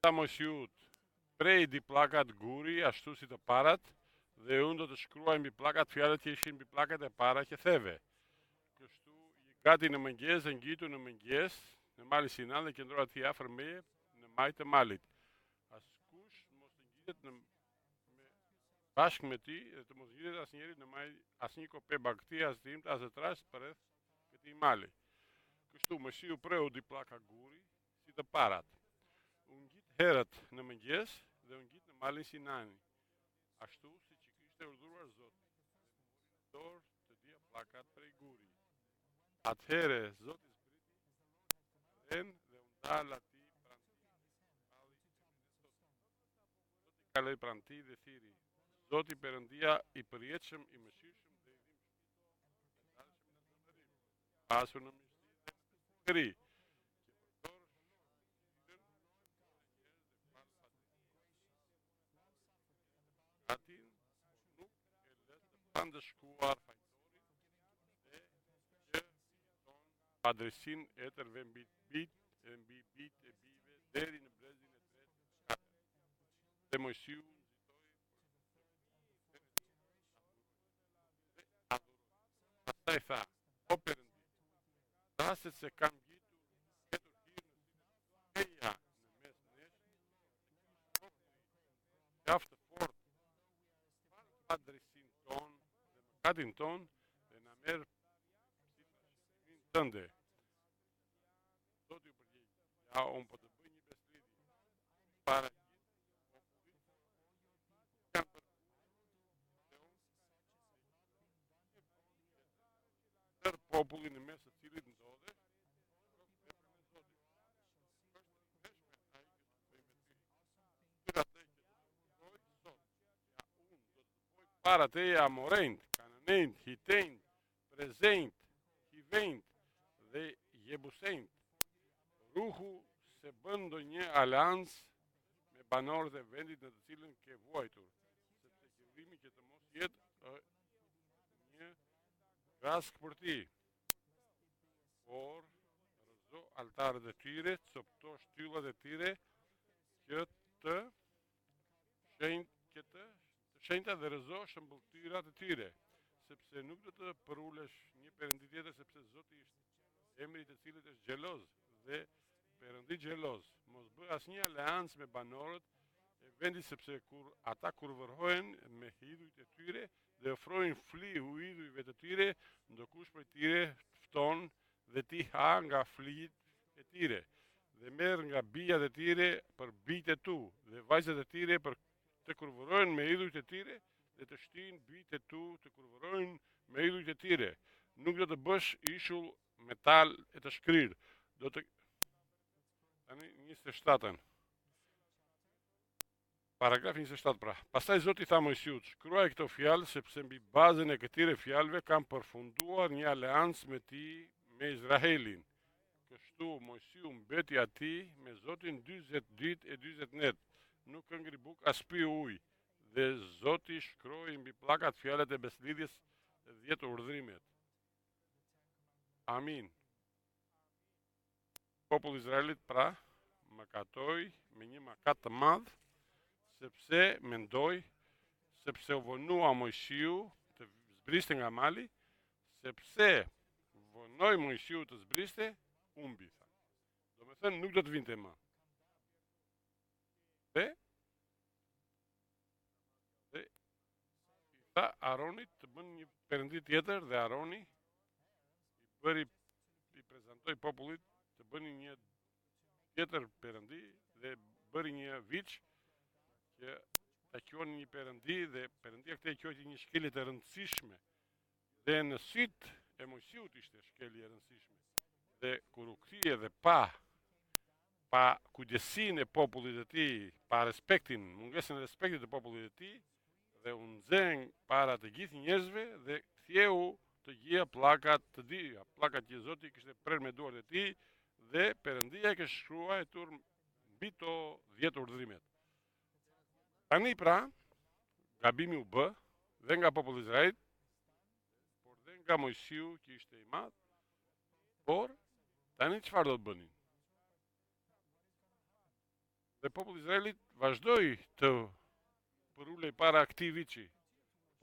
Ta Mojsiut, prej di pllakat guri ashtu si të parat, dhe unë do të shkruaj mbi pllakat fjalët që ishin mbi pllakat e para që theve. Kështu i gati në mëngjes, e ngjitu në mëngjes, në malin Sinan dhe qëndroi atje afër meje në maj të malit. Askush mos të ngjitet bashkë me ti dhe të mos ngjitet asnjëri në maj, asnjë kopë bakti, as dimtë, as trash përreth këtij mali. Kështu Mojsiu preu di pllaka guri si të parat. U ngjit herët në mëngjes dhe u ngjit në malin Sinani, ashtu siç i kishte urdhëruar Zoti. Dorë të dia pllakat prej guri. Atëherë Zoti zbriti ren dhe u ndal atij pranti. Zoti kaloi pranti dhe thiri: Zoti Perëndia i përjetshëm, i mëshirshëm dhe i dhimbshëm, pasur në mëshirë, atin nuk e lës të pandëshkuar fajtorin dhe që ton padresin e tërve mbi bitë e bive deri në brezin e tretë të shkatër. Dhe Mojsiu pastaj tha: O Perëndi, raste se kam gjetur hir në Sinai në mes nesh, qaftë fort padresin ton dhe mëkatin ton dhe na merr si trashëgimin tënde. Zoti u përgjigj: Ja, unë po të bëj një beslidhje para popullin në mes të cilit ndodhe, para teje Amorejt, Kananejt, Hitejt, Prezejt, Hivejt dhe Jebusejt. Ruhu se bën ndonjë aleancë me banorët e vendit në të cilën ke vuajtur, sepse qëllimi që të mos jetë një grask për ti. Por rrezo altarët e tyre, copto shtyllat e tyre që të shenjta dhe rrezo shëmbulltyrat e tyre, sepse nuk do të përulesh një perëndi tjetër, sepse Zoti është emri i të cilit është xheloz dhe perëndi xheloz. Mos bëj asnjë aleancë me banorët e vendit, sepse ata kur vërhohen me idhujt e tyre dhe ofrojnë fli idhujve të tyre, ndokush prej tyre fton dhe ti ha nga flijit e tyre dhe merr nga bijat e tyre për bijtë e tu dhe vajzat e tyre për të kurvërojnë me idhujt e tyre dhe të shtin bijtë e tu të kurvërojnë me idhujt e tyre. Nuk do të bësh ishull metal e të shkrirë. Do të tani 27-ën. Paragrafi 27 pra. Pastaj Zoti tha Mojsiut: shkruaj këto fjalë, sepse mbi bazën e këtyre fjalëve kam përfunduar një aleancë me ti, me Izraelin. Kështu Mojsiu mbeti atij me Zotin 40 ditë e 40 net. Nuk ngri buk as pi ujë, dhe Zoti shkroi mbi pllakat fjalët e beslidhjes e 10 urdhrimet. Amin. Populli i Izraelit pra mëkatoi me një mëkat të madh, sepse mendoi, sepse u vonua Mojsiu të zbriste nga mali, sepse vonoi Mojsiu të zbriste, humbi. Do të thënë nuk do të vinte më. Dhe i tha Aronit të bën një perëndi tjetër dhe Aroni i prezantoi popullit të bëni një tjetër perëndi dhe bëri një viç që ta quajnë një perëndi dhe perëndia këtë e quajti një shkelje e rëndësishme. Dhe në sytë e Mojsiut ishte shkelje e rëndësishme. Dhe kur u kthye dhe pa kujdesinë e popullit të tij, pa respektin, mungesën e respektit të popullit të tij, dhe u nxeng para të gjithë njerëzve dhe ktheu të gjitha pllakat të dyja, pllakat që Zoti kishte prerë me duart e tij dhe Perëndia e kishte shkruar mbi to 10 urdhrimet. Tani pra, gabimi u bë dhe nga populli i Izraelit, por dhe nga Mojsiu që ishte i madh. Por tani çfarë do të bënin? Dhe Dhe populli Izraelit vazhdoi të përulej para këtij viçi,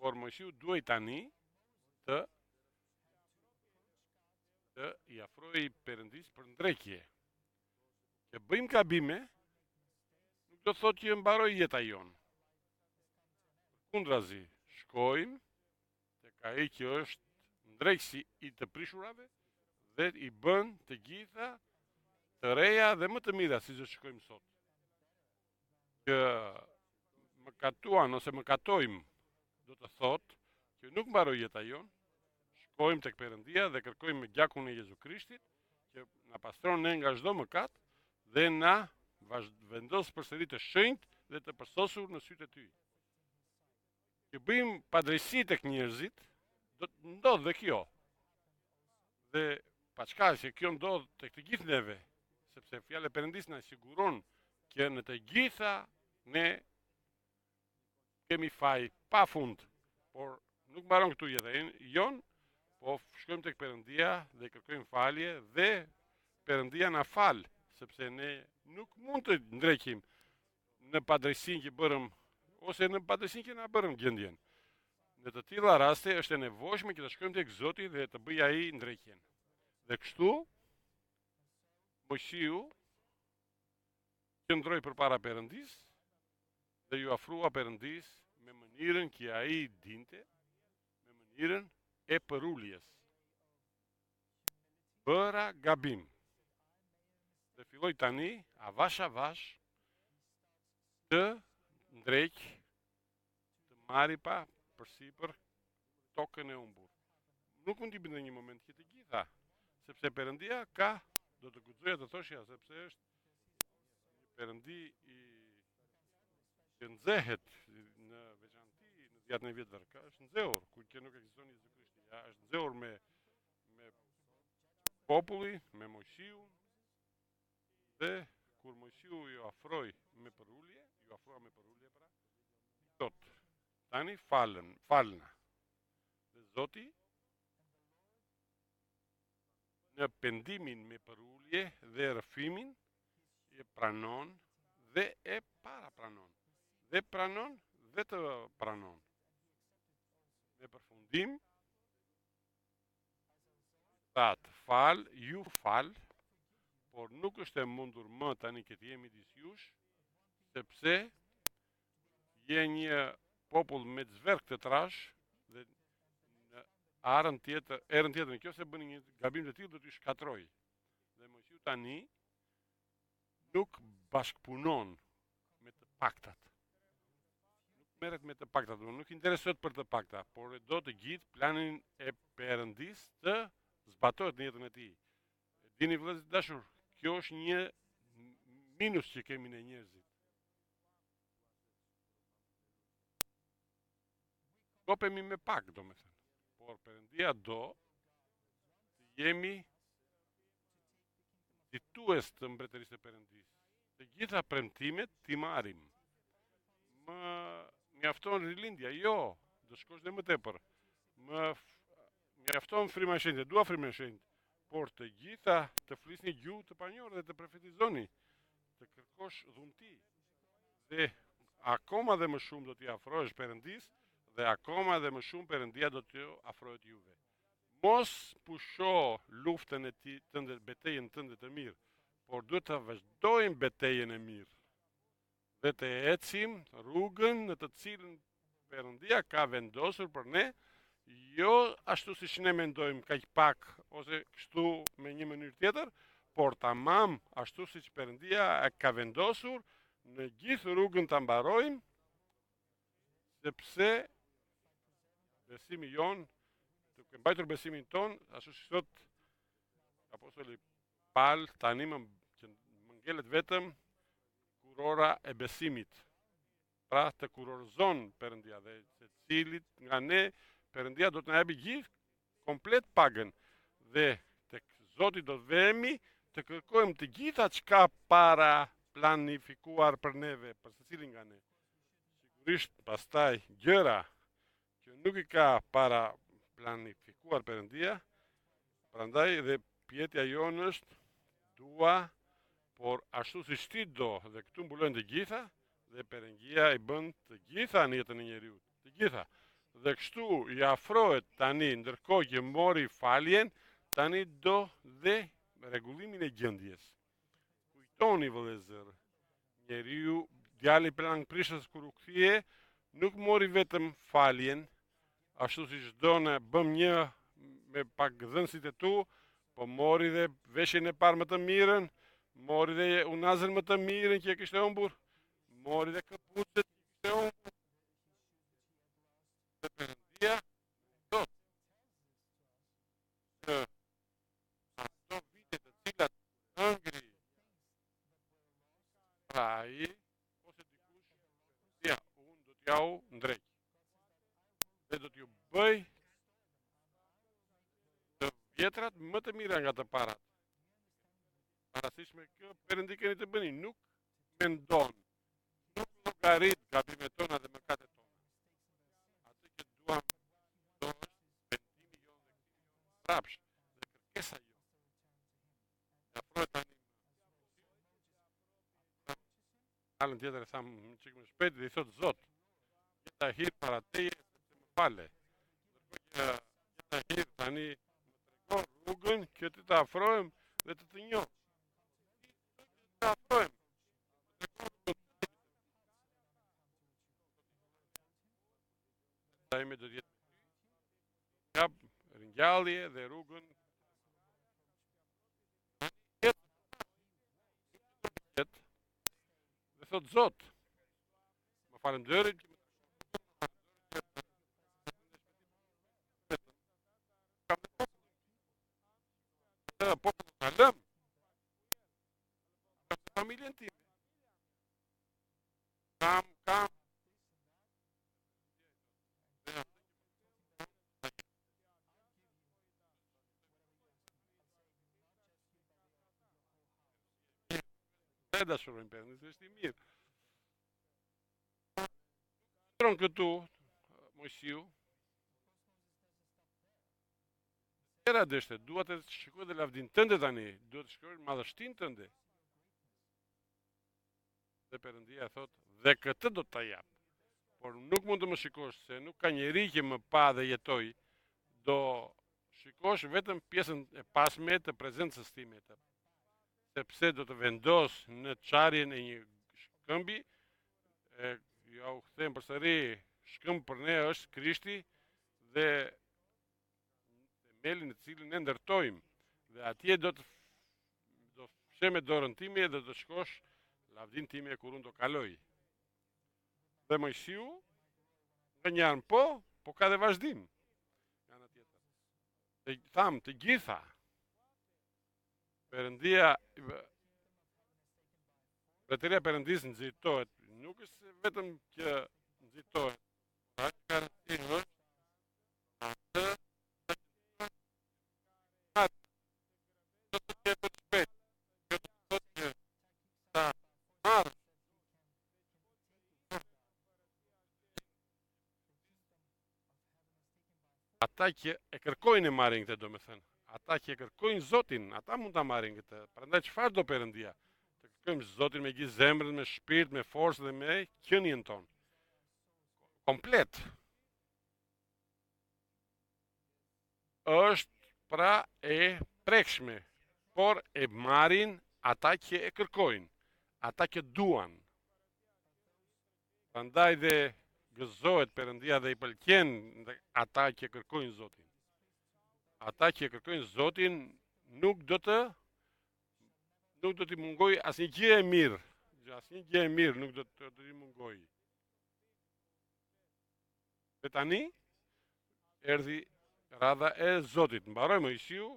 por Mojsiu duhej tani të i afrojë Perëndis për ndrekje. Që bëjmë gabime, nuk do thotë që mbaroj jeta jonë. Kundrazi, shkojmë tek ai që është ndrekësi i të prishurave dhe i bën të gjitha të reja dhe më të mira siç e shikojmë sot. Që më katuan ose më katojmë, do të thotë që nuk mbaroj jeta jonë, shkojmë tek Perëndia dhe kërkojmë me gjakun e Jezu Krishtit që na pastron ne nga çdo mëkat dhe na vendos përsëri të shenjtë dhe të përsosur në sytë e Ty. Që bëjmë padrejsi tek njerëzit, do të ndodhë dhe kjo. Dhe paçka që kjo ndodh tek të gjithë neve, sepse fjala e Perëndis na siguron që në të gjitha ne kemi faj pa fund, por nuk mbaron këtu jeta jonë, po shkojmë tek Perëndia dhe kërkojmë falje dhe Perëndia na fal, sepse ne nuk mund të ndreqim në padrejsinë që bërëm ose në padrejsinë që na bërëm gjendjen. Në të tilla raste është e nevojshme që të shkojmë tek Zoti dhe të bëjë ai ndrekjen. Dhe kështu Mojsiu qëndroi përpara Perëndis dhe ju afrua Perëndis me mënyrën që ai dinte, me mënyrën e përuljes. Bëra gabim. Dhe filloj tani avash të ndreq, të marri pa përsipër tokën e humbur. Nuk mund t'i bëj në një moment që të gjitha, sepse Perëndia do të guxoja të thoshja, sepse është një Perëndi që nxehet në veçanti në zjatën e vjetër, është nxehur, kur që nuk ekziston Jezu Krishti, është nxehur me populli, me Mojsiu, dhe kur Mojsiu ju afrua me përulje pra, thot, tani falna. Dhe Zoti në pendimin me përulje dhe rrëfimin e pranon dhe e parapranon. Dhe pranon dhe të pranon. Me përfundim, thatë ju fal, por nuk është e mundur më tani që të jemi midis jush, sepse je një popull me zverk të trash dhe në erën tjetër në kjo se bëni një gabim të tillë do t'i shkatroj. Dhe Mojsiu tani nuk bashkëpunon me të paktat. Nuk merret me të paktat, nuk interesohet për të pakta, por do të gjithë planin e Perëndis të zbatohet në jetën e tij. Dini vëllezër të dashur, kjo është një minus që kemi ne njerëzit. Kopemi me pak, domethënë. Por Perëndia do të jemi fitues të mbretërisë së Perëndis. Të gjitha premtimet t'i marrim. Më mjafton rilindja, jo, do shkosh dhe më tepër. Më mjafton frima e shenjtë, dua frima e shenjtë, por të gjitha të flisni gjuhë të panjohur dhe të profetizoni, të kërkosh dhunti. Dhe akoma dhe më shumë do t'i afrohesh Perëndis dhe akoma dhe më shumë Perëndia do t'ju afrohet juve. Mos pusho luftën e tënde, betejën tënde të mirë, por duhet të vazhdojmë betejën e mirë. Dhe të ecim rrugën në të cilën Perëndia ka vendosur për ne, jo ashtu siç ne mendojmë kaq pak ose kështu me një mënyrë tjetër, por tamam ashtu siç Perëndia e ka vendosur, në gjithë rrugën ta mbarojmë, sepse besimi jon, të mbajtur besimin ton, ashtu si thot apostoli Paul, tani më ngjelet vetëm kurora e besimit. Pra të kurorzon Perëndia dhe secilit nga ne Perëndia do të na japë gjithë komplet pagën dhe tek Zoti do të vemi të kërkojmë të gjitha çka para planifikuar për neve, për secilin nga ne. Sigurisht pastaj gjëra që nuk i ka para planifikuar Perëndia, prandaj dhe pyetja jonë është, dua por ashtu si ti do dhe këtu mbulojnë të gjitha dhe Perëndia i bën të gjitha në jetën e njeriut, të gjitha. Dhe kështu i afrohet tani, ndërkohë që mori faljen, tani do dhe rregullimin e gjendjes. Kujtoni vëllezër, njeriu djali Plang Prishës kur u kthye, nuk mori vetëm faljen, ashtu si çdo ne bëm një me pak dhënësit e tu, po mori dhe veshjen e parë më të mirën, mori dhe unazën më të mirën që e kishte humbur, mori dhe këpucët që kishte humbur. Dhe Perëndia do të ato vite të cilat hëngri pra ai, ose dikush, Perëndia, unë do t'jau ndrejt. Dhe do t'ju bëj të vjetrat më të mira nga të parat. Parasisht me kjo Perëndi keni të bëni, nuk mendon, nuk llogarit gabimet tona dhe mëkatet tona. Atë që duam do është vendimi jonë dhe këtimi prapsh dhe kërkesa jonë. Dhe afrohet tani halën tjetër e thamë një çik më shpejt dhe i thot Zot, jeta hir para teje sepse më fale. Ndërkohë që jeta hir tani më tregon rrugën që të afrohem dhe të njoh. Të afrohem. Tajme do t'jetë jap ringjallje dhe rrugën dhe thot Zot, më falenderoj që më po të lëm familjen time. Kam e dashurojmë Perëndin, se është i mirë. Tron këtu Mojsiu. Era deshte, dua të shikoj dhe lavdin tënde tani, duhet të shikoj madhështinë tënde. Dhe Perëndia thot, dhe këtë do ta jap. Por nuk mund të më shikosh se nuk ka njeri që më pa dhe jetoj, do shikosh vetëm pjesën e pasme të prezencës time, sepse do të vendos në çarjen e një shkëmbi, ja u kthem përsëri, shkëmb për ne është Krishti dhe themelin në cilin e ndërtojmë. Dhe atje do fshe me dorën time dhe do shkosh lavdin time kur unë do kaloj. Dhe Mojsiu, nga një anë po ka dhe vazhdim. Nga ana tjetër. Dhe tham të gjitha, Perëndia, Mbretëria e Perëndisë nxitohet, nuk është vetëm që nxitohet, por ajo garantinë është atë do të jetë shpejt, do të thotë që ta marrë ata që e kërkojnë e marrin këtë, domethënë. Ata që e kërkojnë Zotin, ata mund ta marrin këtë. Prandaj çfarë do Perëndia? Të kërkojmë Zotin me gjithë zemrën, me shpirt, me forcë dhe me qenien tonë. Komplet. Është pra e prekshme, por e marrin ata që e kërkojnë, ata që duan. Prandaj dhe gëzohet Perëndia dhe i pëlqen ata që kërkojnë Zotin. Ata që kërkojnë Zotin nuk do t'i mungoj asnjë gjë e mirë. Asnjë gjë e mirë nuk do t'i mungoj. Dhe tani erdhi radha e Zotit. Mbaroi Mojsiu,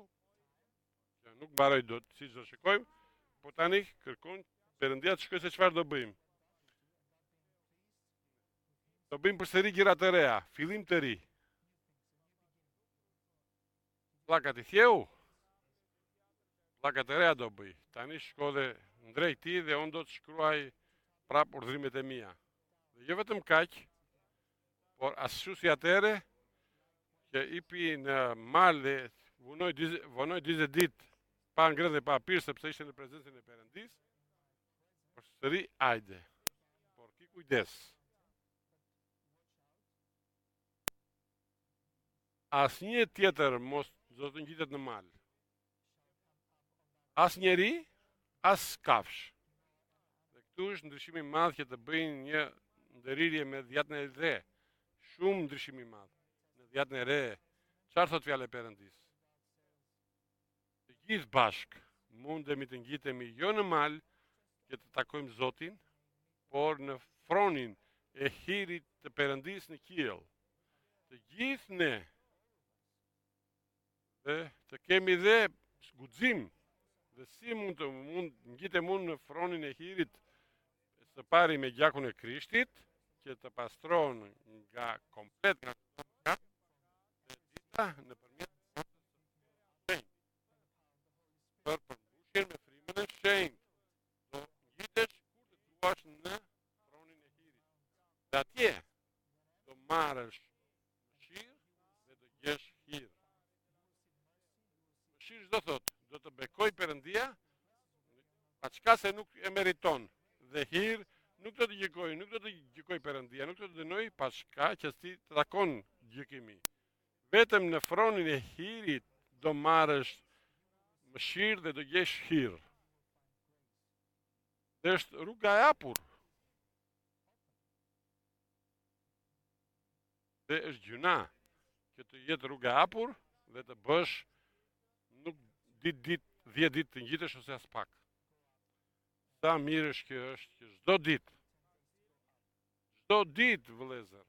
që nuk mbaroi dot, siç do shikojmë, po tani kërkon Perëndia të shkojë se çfarë do bëjmë. Do bëjmë përsëri gjëra të reja, fillim të ri. Pllakat i thjeu, pllakat e reja do bëj. Tani shko dhe ndrej ti dhe unë do të shkruaj prap urdhrimet e mia. Dhe jo vetëm kaq, por ashtu si atëre që ipi në mal dhe vonoi 40 ditë pa ngrënë dhe pa pirë sepse ishte në prezencën e Perëndisë. përsëri ajde, por ki kujdes. Asnjë tjetër mos do të ngjitet në mal. As njeri, as kafsh. Dhe këtu është ndryshimi i madh që të bëjnë një ndërirje me dhjatën e re. Shumë ndryshimi i madh. Në dhjatën e re, çfarë thot fjala e Perëndis? Të gjithë bashk mundemi të ngjitemi jo në mal, që të takojmë Zotin, por në fronin e hirit të Perëndis në qiell. Të gjithë ne dhe të kemi dhe guxim dhe si mund ngjitem unë në fronin e hirit së pari me gjakun e Krishtit, që të pastron nga komplet nga dhe dita nëpërmjet për përmbushjen me frymën e shenjtë. Do ngjitesh kur të duash në fronin e hirit. Dhe atje do marrësh mëshirë dhe do gjesh hir. Mëshirë do thot, do të bekoj Perëndia, pa çka se nuk e meriton. Dhe hir nuk do të gjykoj Perëndia, nuk do të dënoj pa çka që ti të takon gjykimi. Vetëm në fronin e hirit do marrësh mëshirë dhe do gjesh hir. Dhe është rruga e hapur. Dhe është gjuna që të jetë rruga e hapur dhe të bësh nuk 10 ditë të ngjitesh ose as pak. Sa mirë është kjo është që çdo ditë vëllezër,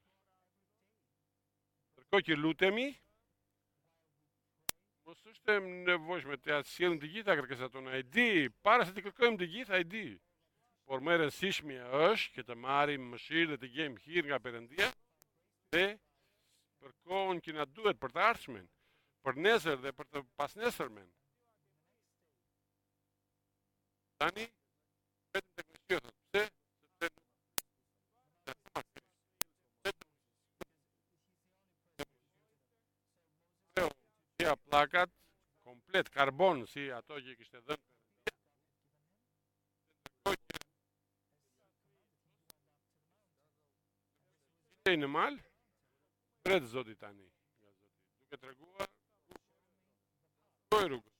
ndërkohë që lutemi, mos është e nevojshme të sjellim të gjitha kërkesat tona, e di, para se të kërkojmë të gjitha, e di. Por më e rëndësishmja është që të marrim mëshirë dhe të gjejmë hir nga Perëndia dhe për kohën që na duhet për të ardhmen, për nesër dhe për të pasnesërmen. Tani vetëm tek Mesihut, pse? Sepse plakat komplet karbon si ato që kishte dhënë në mal, pret Zoti tani nga Zoti. Duke treguar rrugë.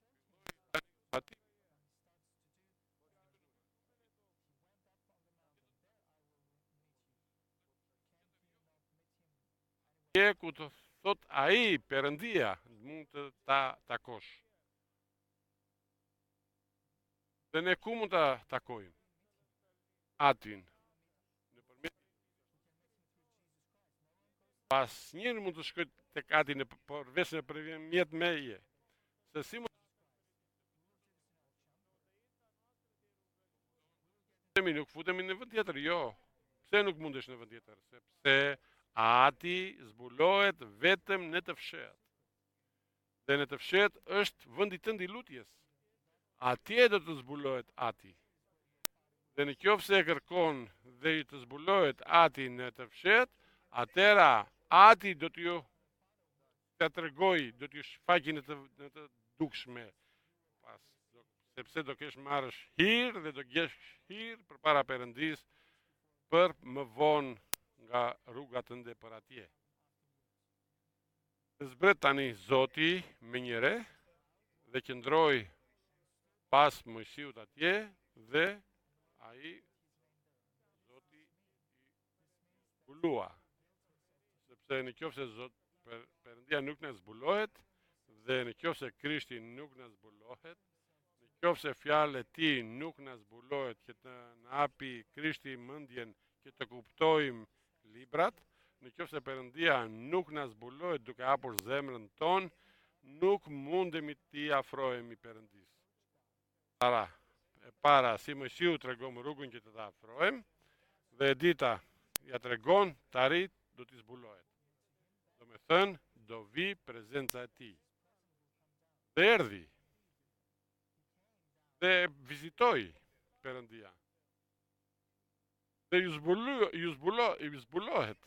Ku të thot ai Perëndia mund të ta takosh. Dhe ne ku mund ta takojmë? Atin. Pas njëri mund të shkoj tek atin përveç nëpërmjet meje. Se si mund nuk futemi në vend tjetër, jo. Pse nuk mundesh në vend tjetër? Sepse ati zbulohet vetëm në të fsheht. Dhe në të fsheht është vendi tënd i lutjes. Atje do të zbulohet ati. Dhe në qoftë se e kërkon dhe i të zbulohet ati në të fsheht, atëra ati do t'ju të tregoj, do t'ju shfaqi në të dukshme. Sepse do kesh marrësh hir dhe do gjesh hir përpara Perëndis për më vonë nga rruga tënde për atje. Zbret tani Zoti me njëre dhe qëndroi pas Mojsiut atje dhe ai Zoti i zbulua. Sepse në qoftë se Perëndia nuk na zbulohet dhe në qoftë se Krishti nuk na zbulohet, në qoftë se fjalët e tij nuk na zbulohet, që të na hapi Krishti mendjen që të kuptojmë librat, në qoftë se Perëndia nuk na zbulohet duke hapur zemrën tonë, nuk mundemi t'i afrohemi Perëndis. Para si Mojsiu tregon rrugën që të ta afrohem, dhe e dita ja tregon tari do t'i zbulohet. Do me thënë, do vi prezenca e tij. Dhe erdhi. Dhe vizitoi Perëndia. Dhe ju zbulohet.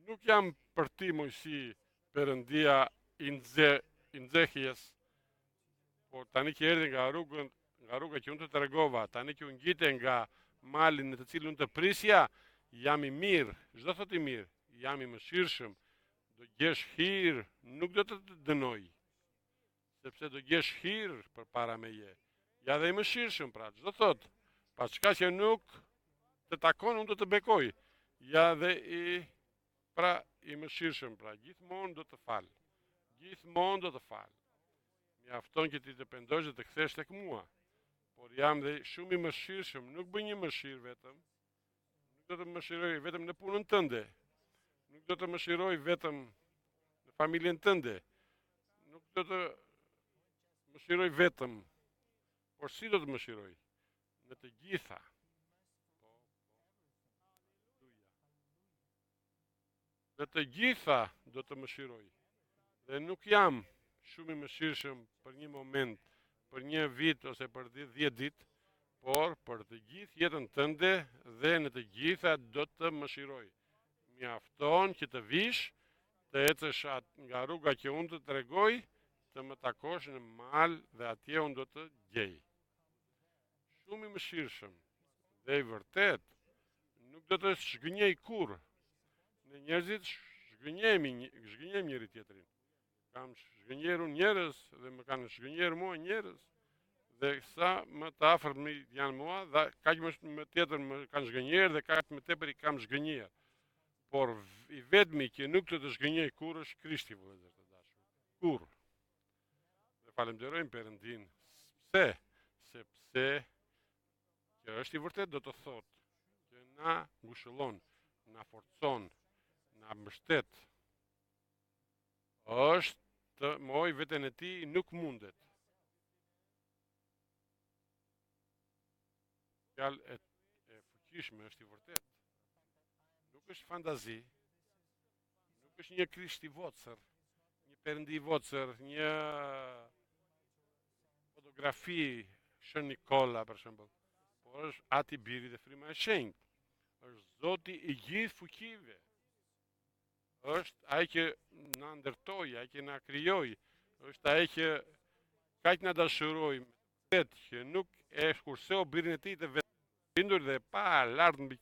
Nuk jam për ti Mojsi Perëndia i nxehjes, por tani që erdhi nga rruga që unë të tregova, tani që u ngjite nga malin në të cilën të prisja, jam i mirë, çdo thot i mirë, jam i mëshirshëm, do gjesh hir, nuk do të të dënoj, sepse do gjesh hir përpara meje. Ja dhe i mëshirshëm pra, çdo thot, pa çka që nuk të takon, unë do të bekoj. Ja dhe i mëshirshëm pra, gjithmonë do të fal. Gjithmonë do të fal. Mjafton që ti të pendosh dhe të kthesh tek mua. Por jam dhe shumë i mëshirshëm, nuk bëj një mëshirë vetëm. Nuk do të mëshiroj vetëm në punën tënde. Nuk do të mëshiroj vetëm në familjen tënde. Nuk do të mëshiroj vetëm. Por si do të mëshiroj? Në të gjitha. Në të gjitha do të mëshiroj. Dhe nuk jam shumë i mëshirshëm për një moment, për një vit ose për 10 ditë, por për të gjithë jetën tënde dhe në të gjitha do të mëshiroj. Mjafton që të vish, të ecësh nga rruga që unë të tregoj, të më takosh në mal dhe atje unë do të gjej. Shumë i mëshirshëm dhe i vërtet, nuk do të shgënjej kur. Ne njerëzit shgënjemi njëri tjetrin. Kam shgënjeru njerëz dhe më kanë shgënjer mua njerëz. Dhe sa më të afërt më janë mua, dhe kaq më tjetër më kanë shgënjer dhe kaq më tepër i kam shgënjer. Por i vetmi që nuk do të shgënjej kur është Krishti, vëllezër të dashur. Kur. Dhe falenderojmë Perëndin. Pse? Sepse që është i vërtet do të thotë që na ngushëllon, na forcon, na mbështet. Është të moj veten e tij nuk mundet. Fjalë e fuqishme është i vërtet. Nuk është fantazi, nuk është një Krisht i vocër, një Perëndi i vocër, një fotografi Shën Nikola për shembull, por është ati biri dhe fryma e shenjtë. Është Zoti i gjithë fuqive. Është ai që na ndërtoi, ai që na krijoi, është ai që kaq na dashuroi, që nuk e shkurseu birin e tij të vetërindur dhe pa lart mbi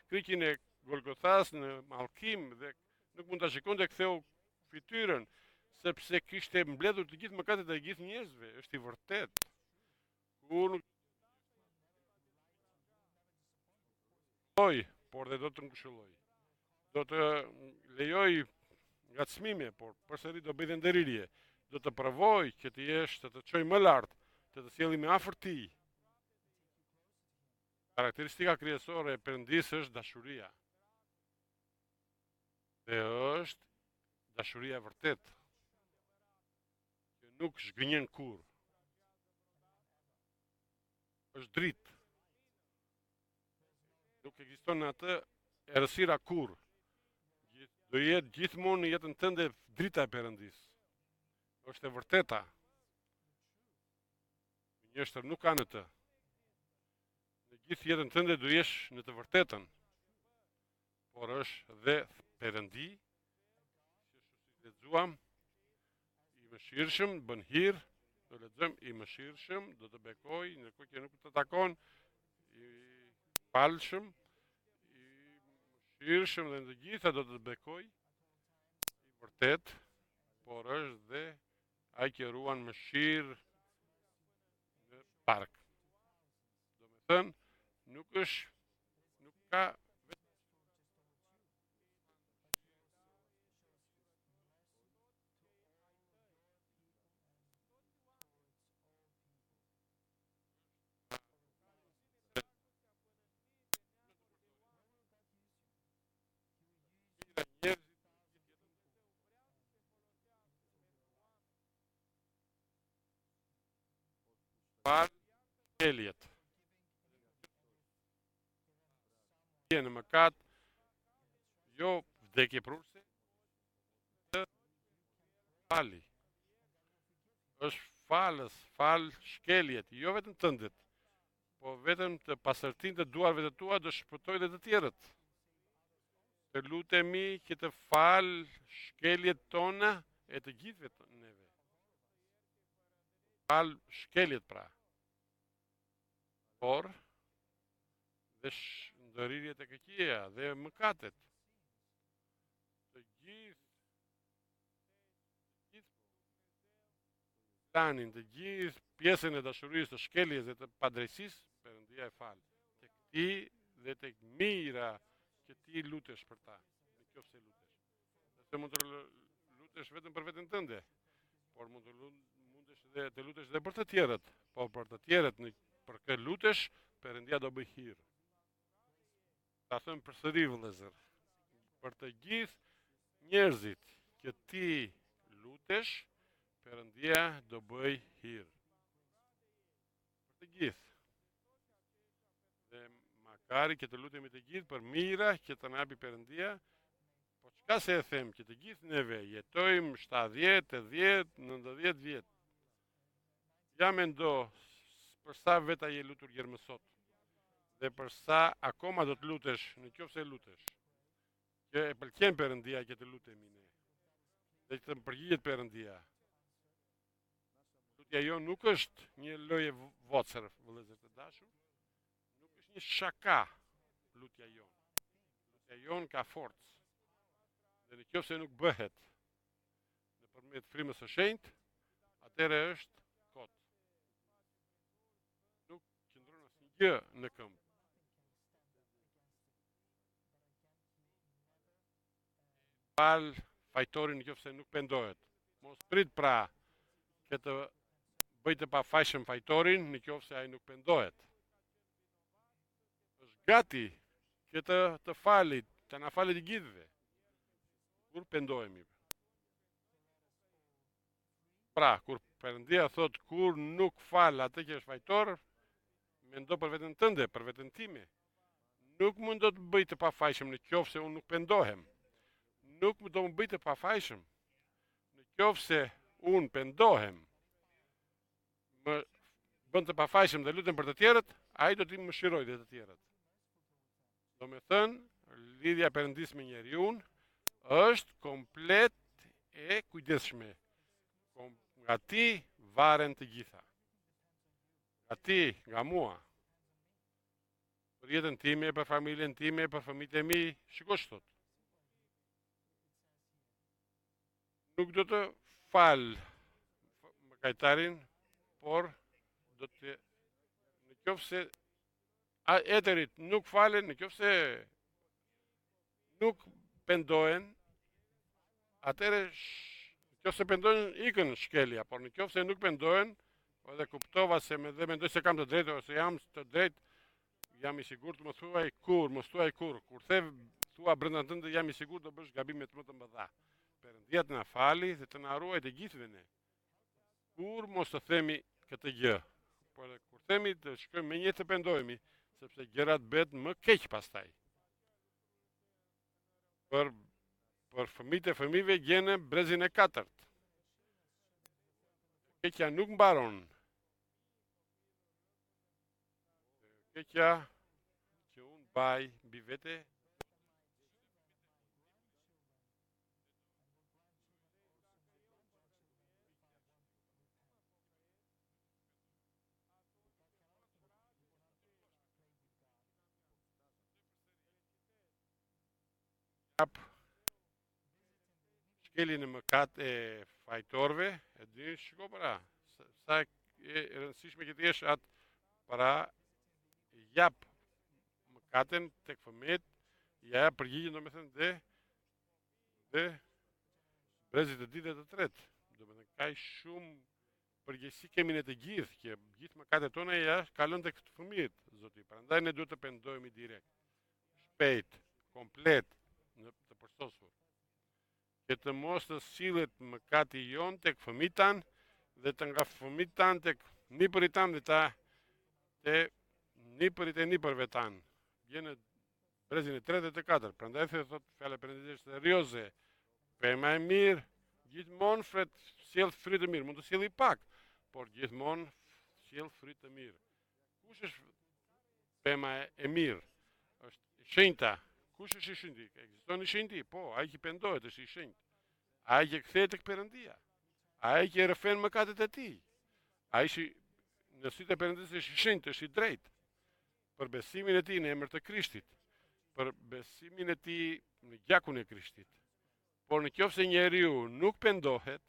kryqin e Golgothas në mallkim dhe nuk mund ta shikonte ktheu fytyrën, sepse kishte mbledhur të gjithë mëkatet e gjithë njerëzve, është i vërtet. Unë por dhe do të ngushëlloj. Do të lejoj ngacmime, por përsëri do bëj nderirje. Do të provoj që të jesh, të çoj më lart, të sjellë më afër ti. Karakteristika kryesore e Perëndisë është dashuria. Dhe është dashuria e vërtet, që nuk shgënjen kur. Është dritë. Nuk ekziston në atë errësira kur. Do jetë gjithmonë në jetën tënde drita e Perëndisë. Është e vërteta. Njështër nuk ka në të. Në gjithë jetën tënde do jesh në të vërtetën. Por është dhe Perëndi, që lexuam, i mëshirshëm, bën hir, do lexojmë i mëshirshëm, do të bekoj, ndërkohë që nuk të takon, i falshëm, i mëshirshëm dhe në të gjitha do të bekoj, i vërtet, por është dhe ai që ruan mëshirë në park. Do me thënë, nuk ka par shkeljet. Në mëkat, jo vdekje prurse, të fali. Është fal shkeljet, jo vetëm tëndet, po vetëm të pasërtin të duarve të tua do shpëtoj dhe të tjerët. Të lutemi që të fal shkeljet tona e të gjithëve të neve. Fal shkeljet pra. Por, dhe ndërrirjet e këqija dhe mëkatet. Të gjithë planin, të gjithë pjesën e dashurisë, të shkeljes dhe të padrejësisë, Perëndia e fal. Tek ti dhe tek mira që ti lutesh për ta, nëse lutesh. Se mund të lutesh vetëm për veten tënde, por mundesh dhe të lutesh edhe për të tjerët, po për të tjerët për kë lutesh, Perëndia do bëj hir. Ta them përsëri vëllezër, për të gjithë njerëzit që ti lutesh, Perëndia do bëj hir. Për të gjithë. Dhe makari që të lutemi të gjithë për mira që të na japi Perëndia, po çka se e them që të gjithë neve jetojmë 70, 80, 90 vjet. Ja mendo për sa veta je lutur deri më sot. Dhe për sa akoma do të lutesh, nëse lutesh. Që e pëlqen Perëndia që të lutemi ne. Dhe që të përgjigjet Perëndia. Lutja jo nuk është një lloj vocër, vëllezër të dashur. Nuk është një shaka lutja jon. Lutja jon ka forcë. Dhe nëse nuk bëhet nëpërmjet frymës së shenjtë, atëherë është kot. Nuk qëndron asnjë në këmbë. Fal fajtorin nëse nuk pendohet. Mos prit pra që të bëj të pafajshëm fajtorin nëse ai nuk pendohet. Është gati që të falit, të na falet i gjithëve. Kur pendohemi. Pra, kur Perëndia thot kur nuk fal atë që është fajtor, mendo për veten tënde, për veten time. Nuk mund do të bëj të pafajshëm nëse unë nuk pendohem. Nuk do më bëj të pafajshëm nëse unë pendohem, më bën të pafajshëm dhe lutem për të tjerët, ai do t'i mëshiroj dhe të tjerët. Do me thënë, lidhja Perëndis me njeriu është komplet e kujdesshme. Nga ti varen të gjitha. Nga ti, nga mua. Për jetën time, për familjen time, për fëmijët e mi, shiko ç'thot. Nuk do të fal mëkajtarin, por do të nëse etërit nuk falen, nëse nuk pendohen, atëherë nëse pendohen ikën shkelja, por nëse nuk pendohen, edhe kuptova se mendoj se kam të drejtë ose jam të drejtë, jam i sigurt më thuaj kur. Kur thua brenda tënde jam i sigurt do bësh gabime më të mëdha. Perëndia të na fali dhe të na ruaj të gjithëve ne. Kur mos të themi këtë gjë, por kur themi të shkojmë me një të pendohemi, sepse gjërat bëhen më keq pastaj. Për fëmijët e fëmijëve gjene brezin e katërt. Keqja nuk mbaron. Keqja që unë baj mbi vete, shkeljen e mëkat e fajtorëve, e di shiko pra, sa e rëndësishme që të jesh atë para jap mëkaten tek fëmijët, ja përgjigjen domethënë dhe brezit të ditë të tretë. Domethënë ka shumë përgjegjësi kemi ne të gjithë, që gjithë mëkatet tona ja kalon tek fëmijët, zoti. Prandaj ne duhet të pendohemi direkt, shpejt, komplet, në të përsosur. Që të mos të sillet mëkati jon tek fëmijët tan dhe të nga fëmijët tan tek nipërit tan dhe te nipërit e nipërve tan. Vjen brezin e tretë dhe të katërt. Prandaj thot fjala Perëndisë serioze. Pema e mirë gjithmonë sjell fryt të mirë, mund të sjellë pak, por gjithmonë sjell fryt të mirë. Kush është pema e mirë? Është e shenjta. Kush është i shenjti? Ekziston i shenjti? Po, ai që pendohet është i shenjtë. Ai që kthehet tek Perëndia. Ai që rrëfen mëkatet e tij. Ai që në sytë e Perëndisë është i shenjtë, është i drejtë. për besimin e tij në emër të Krishtit, për besimin e tij në gjakun e Krishtit. Por në qoftë se njeriu nuk pendohet,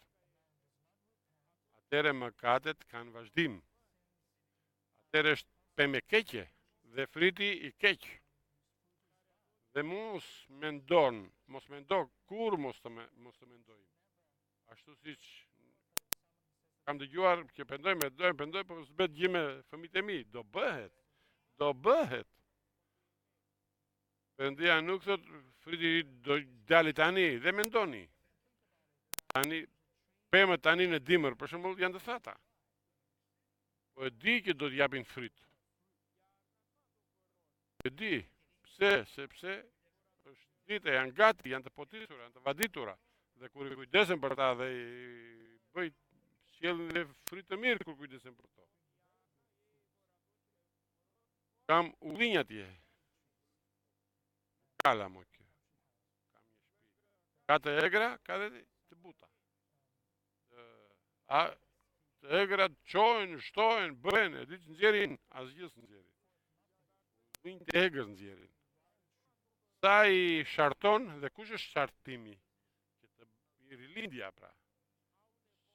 atëre mëkatet kanë vazhdim. Atëre është pemë keqe dhe friti i keq. Dhe mos mendo kur mos të mendojmë. Ashtu siç kam dëgjuar që pendoj, po s'bet gjë me fëmijët e mi, do bëhet. Perëndia nuk thot friti do dali tani dhe mendoni. Tani pemët tani në dimër, për shembull, janë të thata. Po e di që do t'japin frit. E di. Pse? Sepse është ditë, janë gati, janë të potisura, janë të vaditura. Dhe kur i kujdesen për ta dhe i bëj sjellin dhe frit të mirë kur kujdesen për to. Kam ullinj atje. Kala mo kjo. Kam një shtëpi. Ka të egra, ka dhe të buta. Të egrat qojnë, shtojnë, bëjnë, e ditë nxjerin, asgjë s'nxjerin. Ullinj të egrë nxjerin. Sa i sharton, dhe kush është shartimi? I rilindja pra.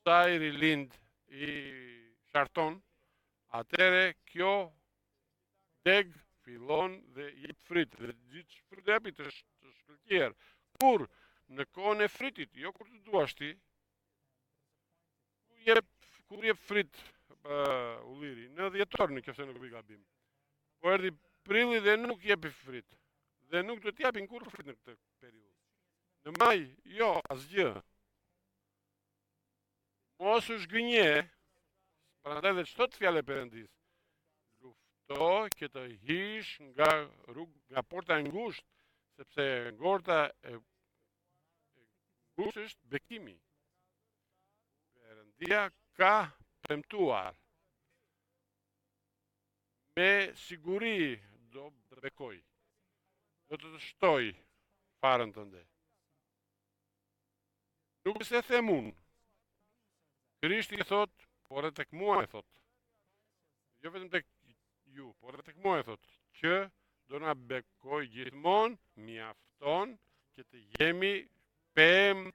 Sa i rilind i sharton, atëre kjo deg fillon dhe jep frit. Dhe gjithë shpërdepi të shkëlqyer. Kur në kohën e fritit, jo kur të duash ti, kur jep frit ulliri, në dhjetor në qofse nuk i gabim. Po erdhi prilli dhe nuk jepi frit. Dhe nuk do t'japin kur frit në këtë periudhë. Në maj, jo, asgjë. Mos u zgënje, prandaj dhe çdo të fjalë e Perëndis. Lufto që të hish nga porta e ngushtë, sepse ngorta e ngushtë është bekimi. Perëndia ka premtuar. Me siguri do të bekoj. Do të shtoj farën tënde. Nuk se them unë. Krishti i thot, por edhe tek mua e thot. Jo vetëm tek ju, por edhe tek mua e thot, që do na bekoj gjithmonë, mjafton që të jemi pemë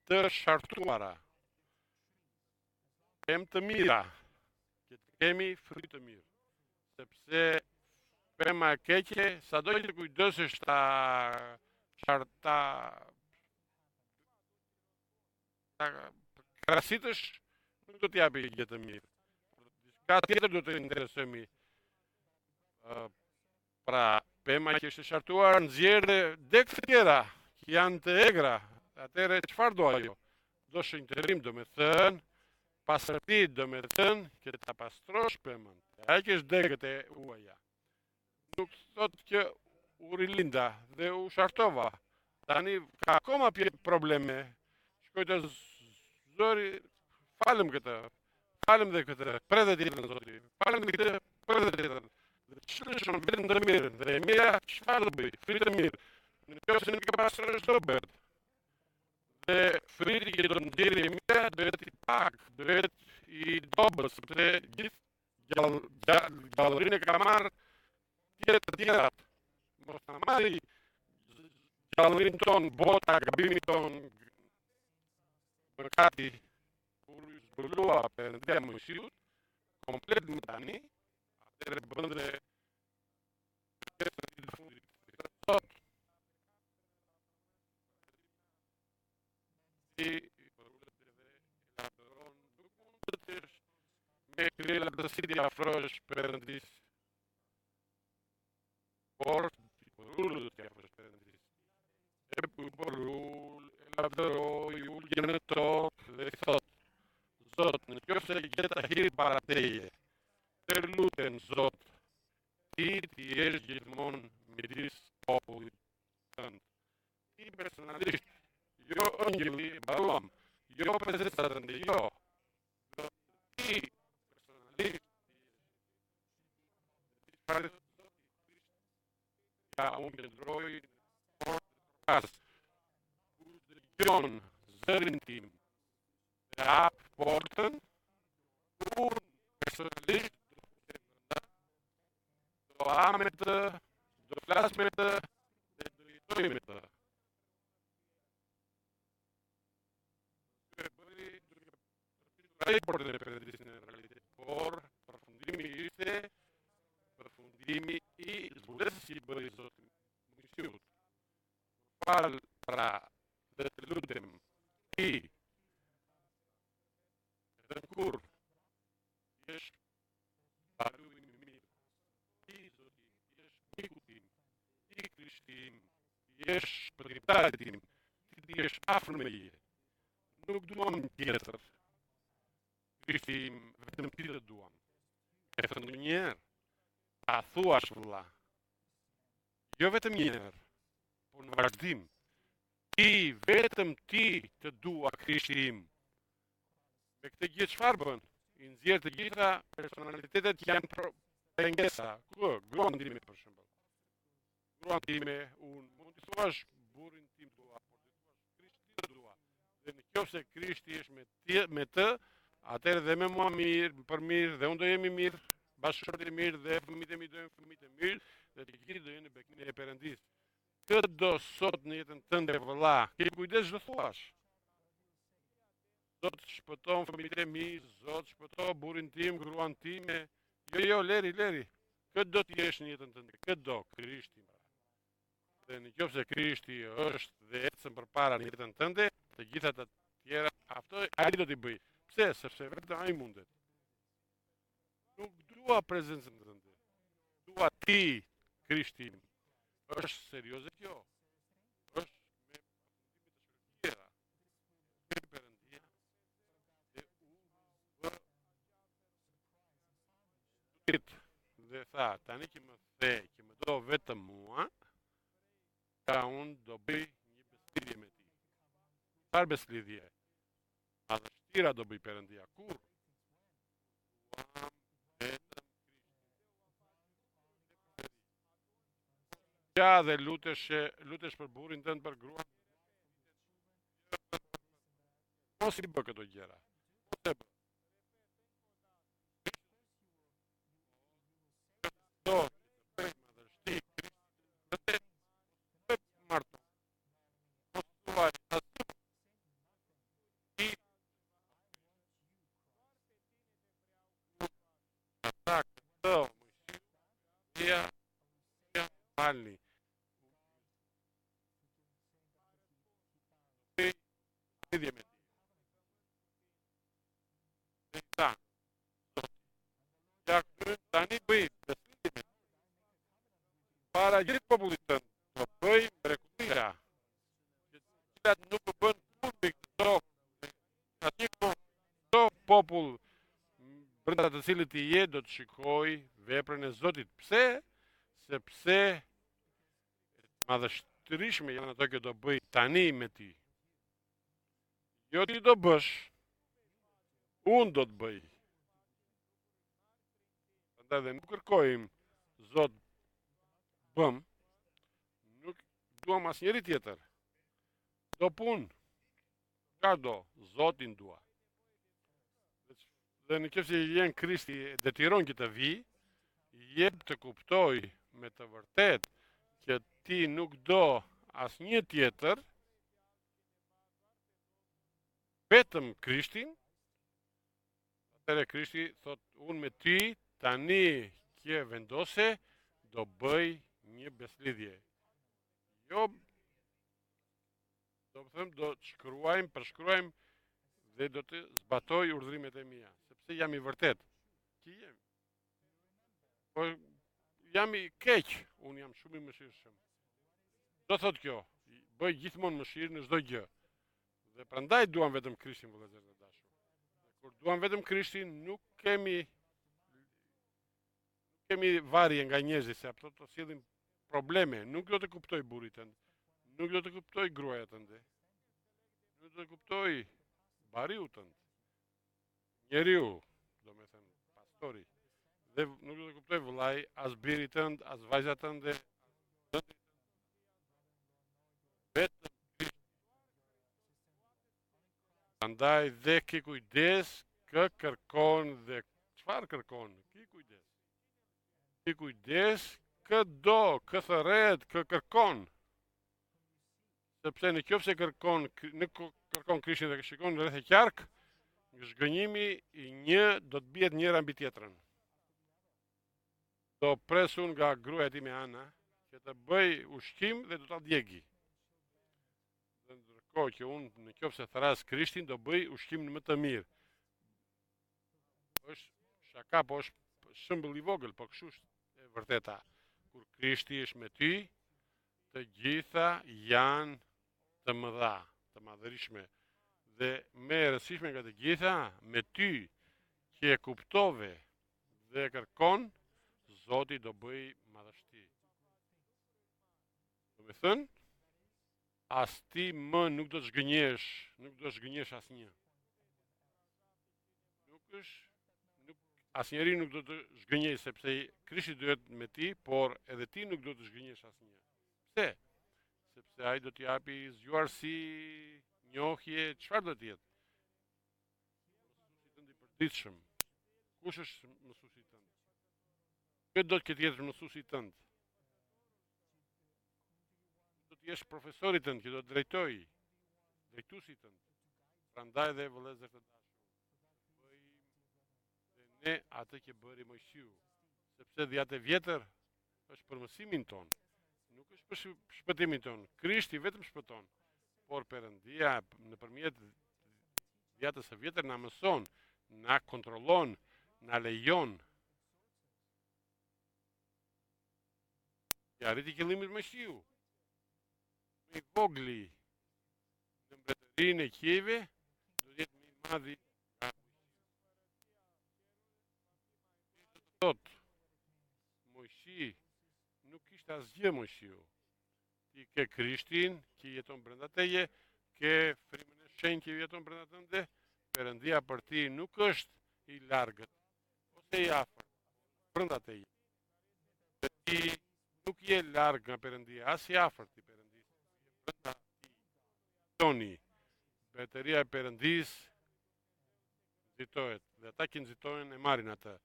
të shartuara. Pemë të mira, që të kemi frit të mirë. Sepse pema e keqe, sa do të kujdesesh ta krasitësh, nuk do t'japi gjë të mirë. Diçka tjetër do të interesojmë. Pra, pema që është shartuar nxjerrë deg të tjera, që janë të egra. Atëre çfarë do ajo? Do shënjtërim, do me thënë, pastërti, do me thënë, që ta pastrosh pemën. Ai që është degët e uaja. Nuk thot që u rilinda dhe u shartova. Tani ka akoma probleme. Shkoj të zori, falem dhe këtë, predhe tjetën, zoti. Falem dhe këtë, predhe tjetën. Dhe qërëshon vetëm të mirë, dhe e mira, qëfar të bëj, fritë të mirë. Në qëse nuk e pasrësh do bërt. Dhe friti që do të ndjeri e mira, duhet i pak, duhet i dobës, sepse gjithë gjallërinë e ka marrë tjetë të tjerat. Mos të marri gjallërinë tonë, bota, gabimin tonë, mëkati, kur i zbulua Perëndia Mojsiut, komplet më tani, atëre bëndre të fundit. Sot, i përullet dhe elaboron, nuk mund të tësh me krela të si të afrosh Perëndis, por i përullet të afrosh Perëndis. E përullet, elaboroj, ullje në tokë dhe i thot, Zot, në qofse gjeta hiri para teje, të lutem Zot, ti jesh gjithmonë midis popullit tënd. Ti personalisht, jo ëngjëlli, baruam, jo prezenca tënde, jo. Ti personalisht, ja unë qëndroj por pas, kur dëgjon zërin tim, dhe hap portën, kur personalisht do ha me të, do flas me të, dhe do jetoj me të. Ai portën e Perëndisë në realitet, por përfundimi ishte përfundimi i zbulesës që i bëri Zoti Misiut. Fal pra dhe të lutem ti edhe kur jesh baru i mirë, ti Zoti, jesh miku tim, ti Krishtim, jesh përgjitari tim, ti jesh afër me je. Nuk duam tjetër. Krishtim, vetëm ti të duam. E thënë ndonjëherë, a thuash vëlla, jo vetëm njerë, por në vazhdim, ti, vetëm ti të dua Krishtim. Me këtë gjithë çfarë bën? I nxjerr të gjitha personalitetet që janë pengesa. Gruan time për shembull. Gruan time, unë mund të thuash burrin tim dua, por të thuash Krishtin të dua. Dhe nëse Krishti është me të, atëherë dhe me mua mirë, për mirë, dhe unë do jemi mirë, bashkëshortë e mirë, dhe fëmijët e mi do jenë fëmijë të mirë, dhe të gjithë do jenë në bekimin e Perëndisë. Këtë do sot në jetën tënde vëlla, ke kujdes ç'do thuash. Zot shpëton fëmijët e mi, Zot shpëto burrin tim, gruan time. Jo, leri. Këtë do të jesh në jetën tënde, këtë do Krishti. Dhe nëse Krishti është dhe ecën përpara në jetën tënde, të gjitha të tjera aftoj ai do t'i bëj. Pse? Sepse vetëm ai mundet. Nuk dua prezencën tënde. Dua ti, Krishtim. Është serioze kjo. Është me përfundimet e shkëlqyera. Perëndia dhe dhe tha, tani që më the që më do vetëm mua, ka unë do bëj një beslidhje me ti. Çfarë beslidhje? Madhështira do bëj Perëndia. Kur? Duam vetëm Krishtin. Ja dhe lutesh për burrin tënd, për gruan. Mos i bë këto gjëra. Mos e bë. Do të bëj madhështi Krishtit. Marto. Mos thuaj asgjë. Falni. Lidhje me ti. Dhe ta, ja këtë tani bëj beslidhje me ti. Para gjithë popullit tënd, do bëj mrekullia. Që cilat nuk u bën kurrë këto. Aty këto popull brenda të cilit i je do të shikoj veprën e Zotit. Pse? Sepse madhështirishme janë ato që do bëj tani me ti. Jo ti do bësh, unë do të bëj. Prandaj dhe nuk kërkojmë Zot bëm, nuk duam asnjëri tjetër. Do punë, ka do, Zotin dua. Dhe nëse jenë Krishti detiron që të vi, jep të kuptoj me të vërtet që ti nuk do asnjë tjetër, vetëm Krishtin. Atëherë Krishti thot, unë me ty tani që vendose do bëj një beslidhje. Jo, do të them, do të përshkruajmë dhe do të zbatoj urdhrimet e mia, sepse jam i vërtet. Që jem. Po jam i keq, unë jam shumë i mëshirshëm. Do thot kjo, bëj gjithmonë mëshirë në çdo gjë. Dhe prandaj duam vetëm Krishtin, vëllezër të dashur. Kur duam vetëm Krishtin, nuk kemi varje nga njerëzit, se ato të sillin probleme. Nuk do të kuptoj burrit tënd, nuk do të kuptoj gruaja tënde, nuk do të kuptoj bariu tënd, njeriu, do me thënë, pastori, dhe nuk do të kuptoj vëllai, as biri tënd, as vajza tënde, vetëm prandaj dhe ki kujdes, kë kërkon dhe çfarë kërkon, ki kujdes. Ti kujdes, këdo, këthëret, kërkon. Sepse në qoftë se kërkon Krishtin dhe shikon rreth e qark, zhgënjimi i një do të bjet njëra mbi tjetrën. Do presun nga gruaja ti me Ana, që të bëj ushqim dhe do ta djegi. Dhe ndërkohë që unë në qoftë se thras Krishtin do bëj ushqim më të mirë. Është shaka, po është shembull i vogël, po kështu është e vërteta. Kur Krishti është me ty, të gjitha janë të mëdha, të madhërishme. Dhe me e rëndësishme nga të gjitha, me ty që e kuptove dhe e kërkon, Zoti do bëj madhështi. Do me thënë, as ti më nuk do të zhgënjesh asnjë. Asnjëri nuk do të zhgënjej, sepse Krishti duhet me ti, por edhe ti nuk do të zhgënjesh asnjë. Pse? Sepse ai do t'i japi zgjuarsi, njohje, çfarë do të jetë? Mësuesi tënd i përditshëm. Kush është mësuesi tënd? Këtë do të këtë jetë mësuesi tënd? Do të jesh profesori tënd, që do të drejtuesi tënd. Prandaj dhe vëllezër të dashur, bëjmë dhe ne atë që bëri Mojsiu, sepse dhjetë e vjetër është për mësimin ton, nuk është për shpëtimin ton. Krishti vetëm shpëton, por Perëndia nëpërmjet dhjetës së vjetër na mëson, na kontrollon, na lejon. Ja arriti qëllimin Mojsiu. Me i vogli në mbretërinë e qiejve, do jetë më i madhi nga thot. Mojsi nuk kishte asgjë Mojsiu. Ti ke Krishtin që jeton brenda teje, ke frymën e shenjtë që jeton brenda tënde. Perëndia për ti nuk është i largët ose i afërt, brenda teje. Ti nuk je larg nga Perëndia, as i afërt i Perëndisë, brenda toni. Betëria e Perëndis nxitohet, dhe ata që nxitohen e marrin atë.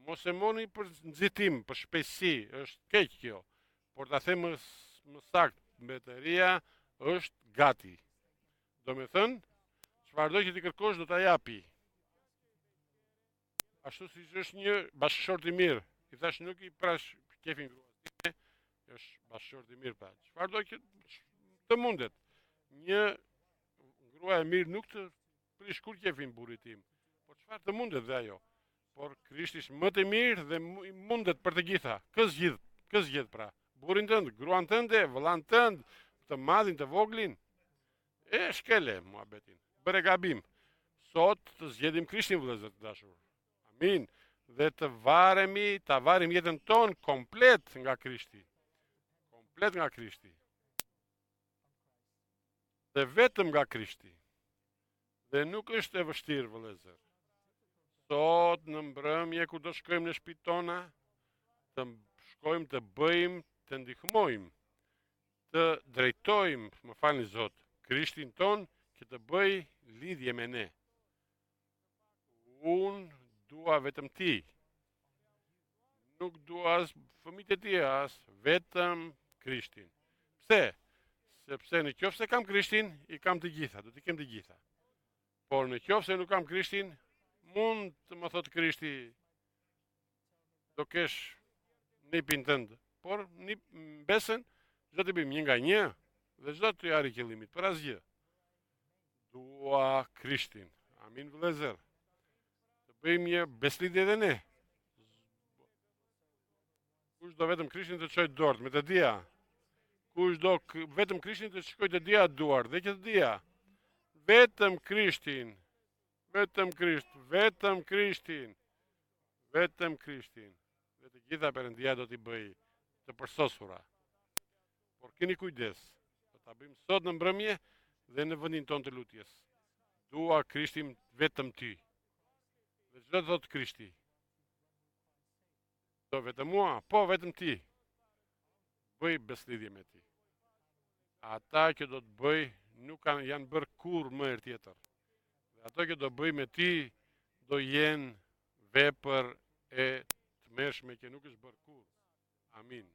Mos e moni për nxitim, për shpejtësi, është keq kjo. Por ta them më saktë, betëria është gati. Do me thënë, çfarëdo që ti kërkosh do ta japi. Ashtu si është një bashkëshort i mirë, i thash nuk i prash kefin gruas time, është bashkëshort i mirë pra. Çfarëdo që të mundet. Një grua e mirë nuk të prish kur kefin burrit tim, por çfarë të mundet dhe ajo. Por Krishti është më të mirë dhe mundet për të gjitha. Kë zgjidh pra. Burrin tënd, gruan tënde, vëllan tënd, të madhin, të voglin. E shkele muhabetin. Bëre gabim. Sot të zgjedhim Krishtin, vëllezër të dashur. Amin. Dhe të varim jetën tonë komplet nga Krishti. Komplet nga Krishti. Dhe vetëm nga Krishti. Dhe nuk është e vështirë, vëllezër. Sot në mbrëmje kur do shkojmë në shtëpitë tona, të shkojmë të bëjmë, të ndihmojmë, të drejtojmë, më falni Zot, Krishtin ton që të bëj lidhje me ne. Unë dua vetëm ti. Nuk dua as fëmijët e ti, as vetëm Krishtin. Pse? Sepse në qoftë se kam Krishtin, i kam të gjitha, do t'i kem të gjitha. Por në qoftë se nuk kam Krishtin, mund të më thotë Krishti, do kesh nipin tënd, por nip besën, çdo të bëjmë një nga një, dhe çdo të jarri qëllimit, për asgjë. Dua Krishtin. Amin vëllezër. Të bëjmë një beslidhje edhe ne. Kush do vetëm Krishtin të çojë dorë me të dia? Kush do vetëm Krishtin të shkojë të dia duar, dhe që të dia? Vetëm Krishtin. Vetëm Krishtin. Dhe të gjitha Perëndia do t'i bëj të përsosura. Por keni kujdes, do ta bëjmë sot në mbrëmje dhe në vendin ton të lutjes. Dua Krishtin vetëm ty. Dhe çdo të thotë Krishti. Do vetëm mua, po vetëm ti. Bëj beslidhje me ti. Ata që do të bëj nuk janë bërë kur më herë tjetër. Dhe ato që do bëj me ti do jenë vepër e mëshme që nuk është bërë kurrë. Amin.